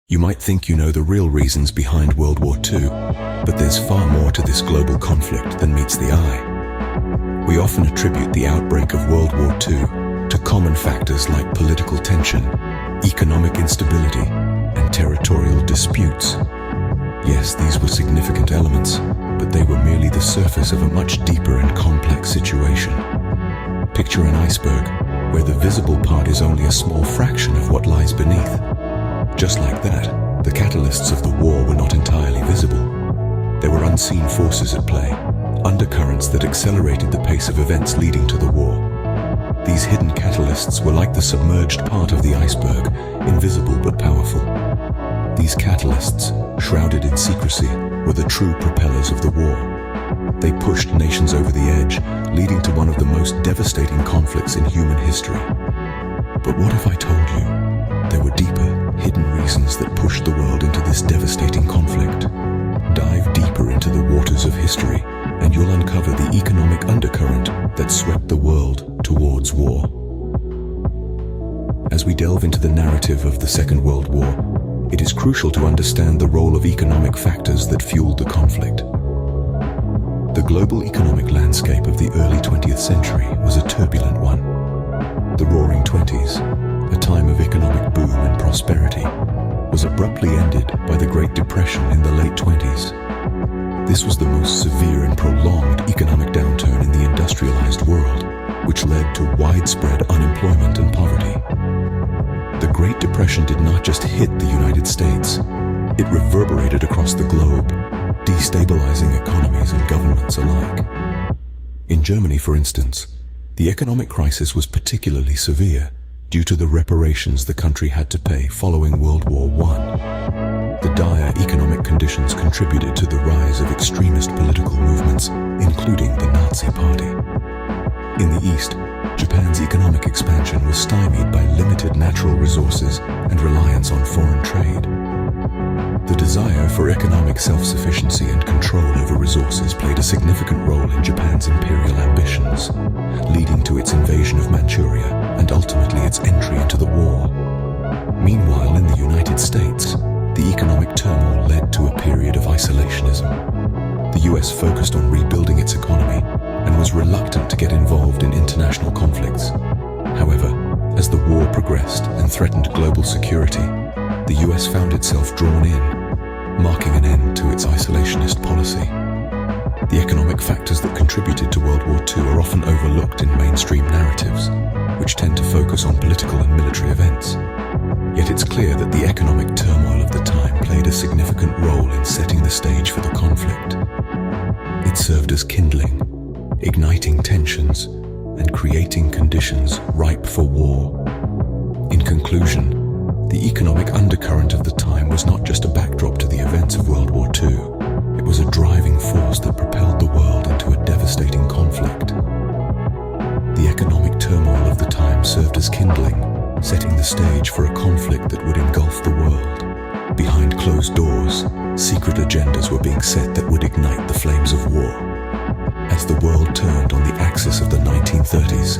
You might think you know the real reasons behind World War II, but there's far more to this global conflict than meets the eye. We often attribute the outbreak of World War II to common factors like political tension, economic instability, and territorial disputes. Yes, these were significant elements, but they were merely the surface of a much deeper and complex situation. Picture an iceberg, where the visible part is only a small fraction of what lies beneath. Just like that, the catalysts of the war were not entirely visible. There were unseen forces at play, undercurrents that accelerated the pace of events leading to the war. These hidden catalysts were like the submerged part of the iceberg, invisible but powerful. These catalysts, shrouded in secrecy, were the true propellers of the war. They pushed nations over the edge, leading to one of the most devastating conflicts in human history. But what if I told you there were deeper, hidden reasons that pushed the world into this devastating conflict? Dive deeper into the waters of history, and you'll uncover the economic undercurrent that swept the world towards war. As we delve into the narrative of the Second World War, it is crucial to understand the role of economic factors that fueled the conflict. The global economic landscape of the early 20th century was a turbulent one. The Roaring Twenties, a time of economic boom and prosperity, was abruptly ended by the Great Depression in the late 20s. This was the most severe and prolonged economic downturn in the industrialized world, which led to widespread unemployment and poverty. The Great Depression did not just hit the United States, it reverberated across the globe, destabilizing economies and governments alike. In Germany, for instance, the economic crisis was particularly severe due to the reparations the country had to pay following World War I. The dire economic conditions contributed to the rise of extremist political movements, including the Nazi Party. In the East, Japan's economic expansion was stymied by limited natural resources and reliance on foreign trade. The desire for economic self-sufficiency and control over resources played a significant role in Japan's imperial ambitions, leading to its invasion of Manchuria and ultimately its entry into the war. Meanwhile, in the United States, the economic turmoil led to a period of isolationism. The US focused on rebuilding its economy and was reluctant to get involved in international conflicts. However, as the war progressed and threatened global security, the US found itself drawn in, marking an end to its isolationist policy. The economic factors that contributed to World War II are often overlooked in mainstream narratives, which tend to focus on political and military events. Yet it's clear that the economic turmoil of the time played a significant role in setting the stage for the conflict. It served as kindling, igniting tensions, and creating conditions ripe for war. In conclusion, the economic undercurrent of the time was not just a backdrop to the events of World War II. It was a driving force that propelled the world into a devastating conflict. The economic turmoil of the time served as kindling, setting the stage for a conflict that would engulf the world. Behind closed doors, secret agendas were being set that would ignite the flames of war. As the world turned on the axis of the 1930s,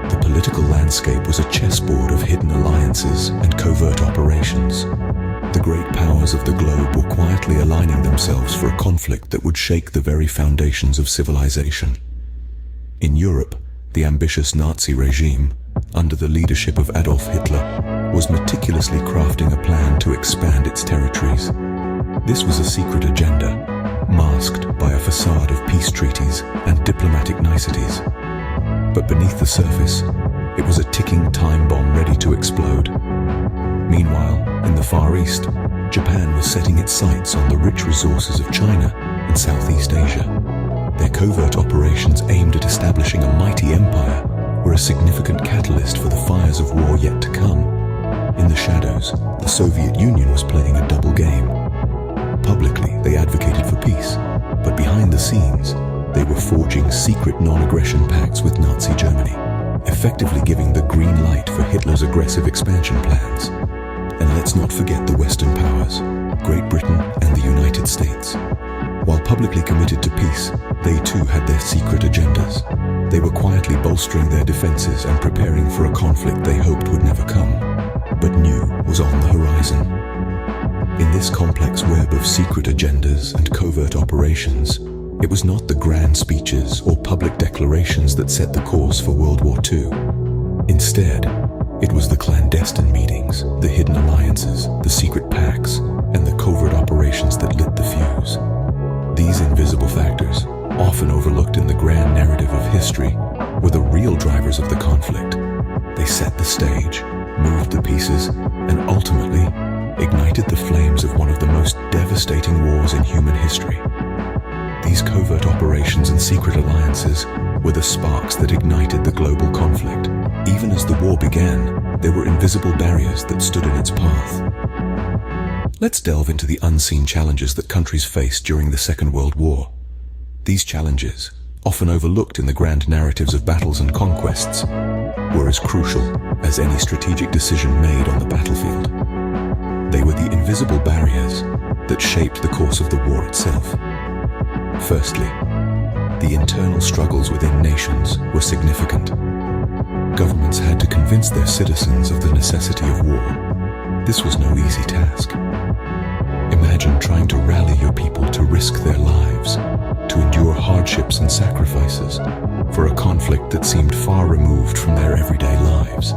the political landscape was a chessboard of hidden alliances and covert operations. The great powers of the globe were quietly aligning themselves for a conflict that would shake the very foundations of civilization. In Europe, the ambitious Nazi regime, under the leadership of Adolf Hitler, was meticulously crafting a plan to expand its territories. This was a secret agenda, masked by a facade of peace treaties and diplomatic niceties. But beneath the surface, it was a ticking time bomb ready to explode. Meanwhile, in the Far East, Japan was setting its sights on the rich resources of China and Southeast Asia. Their covert operations aimed at establishing a mighty empire were a significant catalyst for the fires of war yet to come. In the shadows, the Soviet Union was playing a double game. Publicly, they advocated for peace, but behind the scenes, they were forging secret non-aggression pacts with Nazi Germany, effectively giving the green light for Hitler's aggressive expansion plans. And let's not forget the Western powers, Great Britain and the United States. While publicly committed to peace, they too had their secret agendas. They were quietly bolstering their defenses and preparing for a conflict they hoped would never come, but knew was on the horizon. this complex web of secret agendas and covert operations, it was not the grand speeches or public declarations that set the course for World War II. Instead, it was the clandestine meetings, the hidden alliances, the secret pacts, and the covert operations that lit the fuse. These invisible factors, often overlooked in the grand narrative of history, were the real drivers of the conflict. They set the stage, moved the pieces, and ultimately ignited the flames of one of the most devastating wars in human history. These covert operations and secret alliances were the sparks that ignited the global conflict. Even as the war began, there were invisible barriers that stood in its path. Let's delve into the unseen challenges that countries faced during the Second World War. These challenges, often overlooked in the grand narratives of battles and conquests, were as crucial as any strategic decision made on the battlefield. They were the invisible barriers that shaped the course of the war itself. Firstly, the internal struggles within nations were significant. Governments had to convince their citizens of the necessity of war. This was no easy task. Imagine trying to rally your people to risk their lives, to endure hardships and sacrifices for a conflict that seemed far removed from their everyday lives.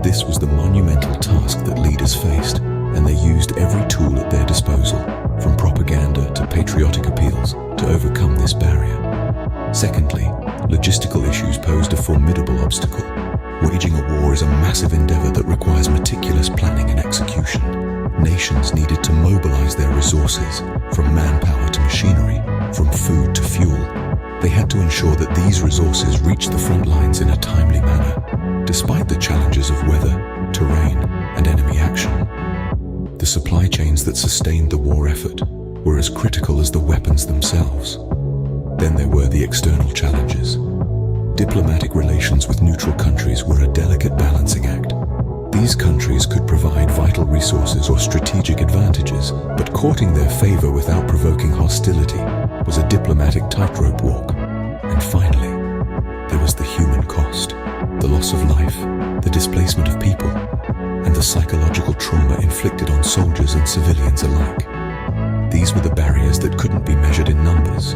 This was the monumental task that leaders faced, and they used every tool at their disposal, from propaganda to patriotic appeals, to overcome this barrier. Secondly, logistical issues posed a formidable obstacle. Waging a war is a massive endeavor that requires meticulous planning and execution. Nations needed to mobilize their resources, from manpower to machinery, from food to fuel. They had to ensure that these resources reached the front lines in a timely manner, despite the challenges of weather, terrain, and enemy action. The supply chains that sustained the war effort were as critical as the weapons themselves. Then there were the external challenges. Diplomatic relations with neutral countries were a delicate balancing act. These countries could provide vital resources or strategic advantages, but courting their favor without provoking hostility was a diplomatic tightrope walk. And finally, there was the human cost, the loss of life, the displacement of people, and the psychological trauma inflicted on soldiers and civilians alike. These were the barriers that couldn't be measured in numbers,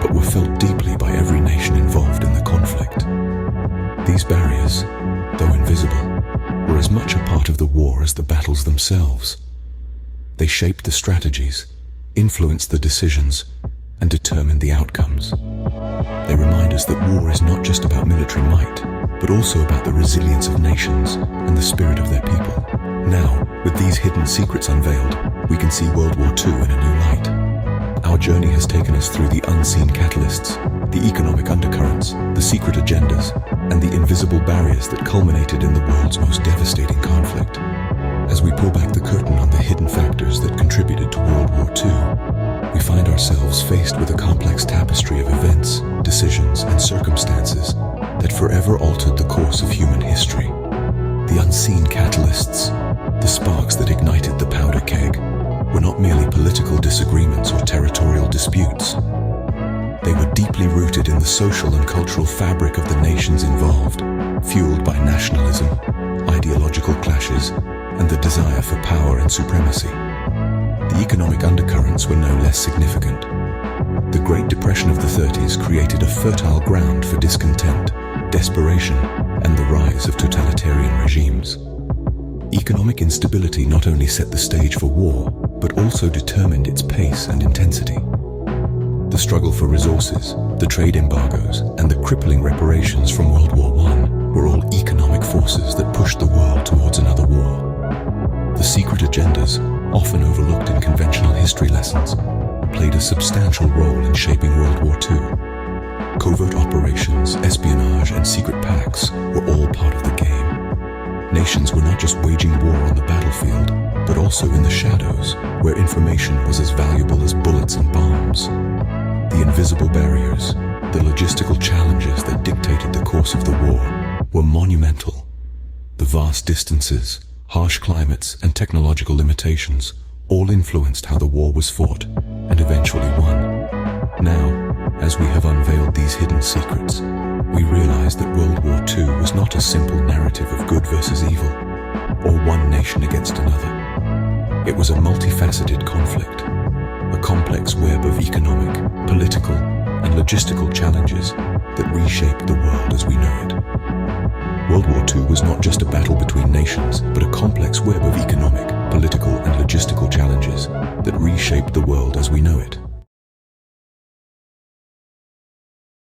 but were felt deeply by every nation involved in the conflict. These barriers, though invisible, were as much a part of the war as the battles themselves. They shaped the strategies, influenced the decisions, and determined the outcomes. They remind us that war is not just about military might, but also about the resilience of nations and the spirit of their people. Now, with these hidden secrets unveiled, we can see World War II in a new light. Our journey has taken us through the unseen catalysts, the economic undercurrents, the secret agendas, and the invisible barriers that culminated in the world's most devastating conflict. As we pull back the curtain on the hidden factors that contributed to World War II, we find ourselves faced with a complex tapestry of events, decisions, and circumstances that forever altered the course of human history. The unseen catalysts, the sparks that ignited the powder keg, were not merely political disagreements or territorial disputes. They were deeply rooted in the social and cultural fabric of the nations involved, fueled by nationalism, ideological clashes, and the desire for power and supremacy. The economic undercurrents were no less significant. The Great Depression of the 30s created a fertile ground for discontent, desperation, and the rise of totalitarian regimes. Economic instability not only set the stage for war, but also determined its pace and intensity. The struggle for resources, the trade embargoes, and the crippling reparations from World War I were all economic forces that pushed the world towards another war. The secret agendas, often overlooked in conventional history lessons, played a substantial role in shaping World War II. Covert operations, espionage, and secret pacts were all part of the game. Nations were not just waging war on the battlefield, but also in the shadows, where information was as valuable as bullets and bombs. The invisible barriers, the logistical challenges that dictated the course of the war, were monumental. The vast distances, harsh climates, and technological limitations all influenced how the war was fought and eventually won. Now, as we have unveiled these hidden secrets, we realize that World War II was not a simple narrative of good versus evil, or one nation against another. It was a multifaceted conflict, a complex web of economic, political, and logistical challenges that reshaped the world as we know it. World War II was not just a battle between nations, but a complex web of economic, political, and logistical challenges that reshaped the world as we know it.